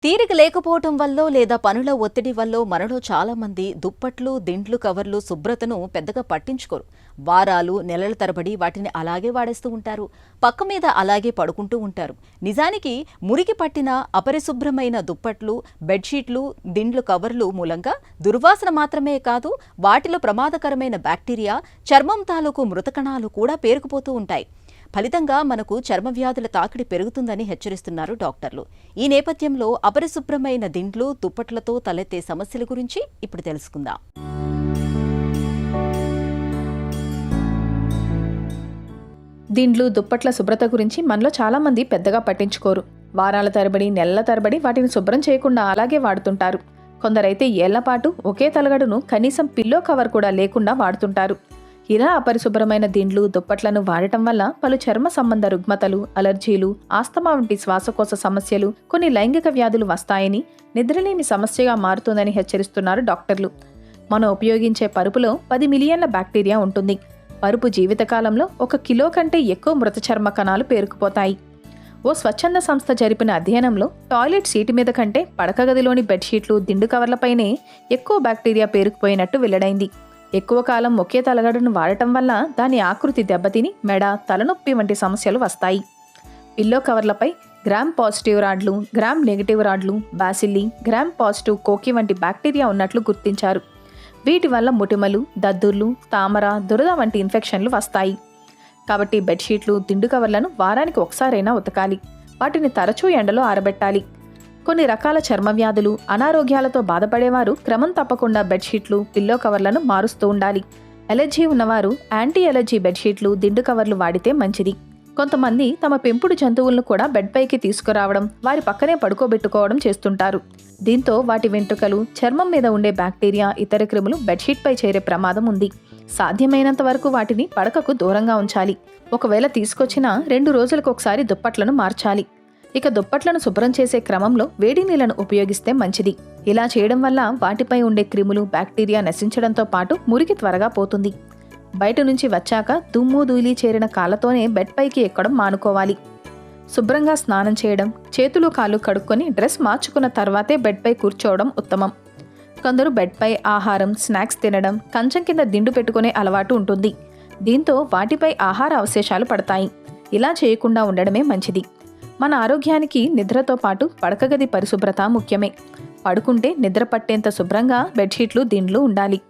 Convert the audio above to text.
తీరిక లేకపోవటం వల్లో లేదా పనుల ఒత్తిడి వల్లో మనలో చాలామంది దుప్పట్లు, దిండ్లు, కవర్లు శుభ్రతను పెద్దగా పట్టించుకోరు. వారాలు, నెలల తరబడి వాటిని అలాగే వాడేస్తూ ఉంటారు. పక్క మీద అలాగే పడుకుంటూ ఉంటారు. నిజానికి మురికి పట్టిన అపరిశుభ్రమైన దుప్పట్లు, బెడ్షీట్లు, దిండ్లు, కవర్లు మూలంగా దుర్వాసన మాత్రమే కాదు, వాటిలో ప్రమాదకరమైన బ్యాక్టీరియా, చర్మం తాలూకు మృతకణాలు కూడా పేరుకుపోతూ ఉంటాయి. ఫలితంగా మనకు చర్మ వ్యాధుల తాకిడి పెరుగుతుందని హెచ్చరిస్తున్నారు డాక్టర్లు. ఈ నేపథ్యంలో అపరిశుభ్రమైన దిండ్లు, దుప్పట్లతో తలెత్తే సమస్యల గురించి ఇప్పుడు తెలుసుకుందాం. దిండ్లు, దుప్పట్ల శుభ్రత గురించి మనలో చాలా మంది పెద్దగా పట్టించుకోరు. వారాల తరబడి, నెలల తరబడి వాటిని శుభ్రం చేయకుండా అలాగే వాడుతుంటారు. కొందరైతే ఏళ్లపాటు ఒకే తలగడును కనీసం పిల్లో కవర్ కూడా లేకుండా వాడుతుంటారు. ఇలా అపరిశుభ్రమైన దిండ్లు, దుప్పట్లను వాడటం వల్ల పలు చర్మ సంబంధ రుగ్మతలు, అలర్జీలు, ఆస్తమా వంటి శ్వాసకోశ సమస్యలు, కొన్ని లైంగిక వ్యాధులు వస్తాయని, నిద్రలేమి సమస్యగా మారుతుందని హెచ్చరిస్తున్నారు డాక్టర్లు. మనం ఉపయోగించే పరుపులో 10 మిలియన్ల బ్యాక్టీరియా ఉంటుంది. పరుపు జీవితకాలంలో 1 కిలో కంటే ఎక్కువ మృత చర్మ కణాలు పేరుకుపోతాయి. ఓ స్వచ్ఛంద సంస్థ జరిపిన అధ్యయనంలో టాయిలెట్ సీటు మీద కంటే పడక గదిలోని బెడ్షీట్లు, దిండు కవర్లపైనే ఎక్కువ బ్యాక్టీరియా పేరుకుపోయినట్టు వెల్లడైంది. ఎక్కువ కాలం ఒకే తలగడను వాడటం వల్ల దాని ఆకృతి దెబ్బతిని మెడ, తలనొప్పి వంటి సమస్యలు వస్తాయి. పిల్లో కవర్లపై గ్రామ్ పాజిటివ్ రాడ్లు, గ్రామ్ నెగిటివ్ రాడ్లు, బాసిల్లీ, గ్రామ్ పాజిటివ్ కోకి వంటి బ్యాక్టీరియా ఉన్నట్లు గుర్తించారు. వీటి వల్ల ముటిమలు, దద్దుర్లు, తామర, దురద వంటి ఇన్ఫెక్షన్లు వస్తాయి. కాబట్టి బెడ్షీట్లు, దిండు కవర్లను వారానికి ఒకసారైనా ఉతకాలి. వాటిని తరచూ ఎండలో ఆరబెట్టాలి. కొన్ని రకాల చర్మ వ్యాధులు, అనారోగ్యాలతో బాధపడేవారు క్రమం తప్పకుండా బెడ్షీట్లు, పిల్లో కవర్లను మారుస్తూ ఉండాలి. ఎలర్జీ ఉన్నవారు యాంటీ ఎలర్జీ బెడ్షీట్లు, దిండు కవర్లు వాడితే మంచిది. కొంతమంది తమ పెంపుడు జంతువులను కూడా బెడ్ పైకి తీసుకురావడం, వారి పక్కనే పడుకోబెట్టుకోవడం చేస్తుంటారు. దీంతో వాటి వెంట్రుకలు, చర్మం మీద ఉండే బ్యాక్టీరియా, ఇతర క్రిములు బెడ్షీట్పై చేరే ప్రమాదం ఉంది. సాధ్యమైనంత వరకు వాటిని పడకకు దూరంగా ఉంచాలి. ఒకవేళ తీసుకొచ్చినా 2 రోజులకు ఒకసారి దుప్పట్లను మార్చాలి. ఇక దుప్పట్లను శుభ్రం చేసే క్రమంలో వేడి నీళ్లను ఉపయోగిస్తే మంచిది. ఇలా చేయడం వల్ల వాటిపై ఉండే క్రిములు, బ్యాక్టీరియా నశించడంతో పాటు మురికి త్వరగా పోతుంది. బయట నుంచి వచ్చాక దుమ్ము, ధూళి చేరిన కాళ్లతోనే బెడ్ పైకి ఎక్కడం మానుకోవాలి. శుభ్రంగా స్నానం చేయడం, చేతులు కాళ్ళు కడుక్కొని డ్రెస్ మార్చుకున్న తర్వాతే బెడ్ పై కూర్చోవడం ఉత్తమం. కొందరు బెడ్ పై ఆహారం, స్నాక్స్ తినడం, కంచం కింద దిండు పెట్టుకునే అలవాటు ఉంటుంది. దీంతో వాటిపై ఆహార అవశేషాలు పడతాయి. ఇలా చేయకుండా ఉండడమే మంచిది. మన ఆరోగ్యానికి నిద్రతో పాటు పడకగది పరిశుభ్రత ముఖ్యమే. పడుకుంటే నిద్ర పట్టేంత శుభ్రంగా బెడ్షీట్లు, దిండ్లు ఉండాలి.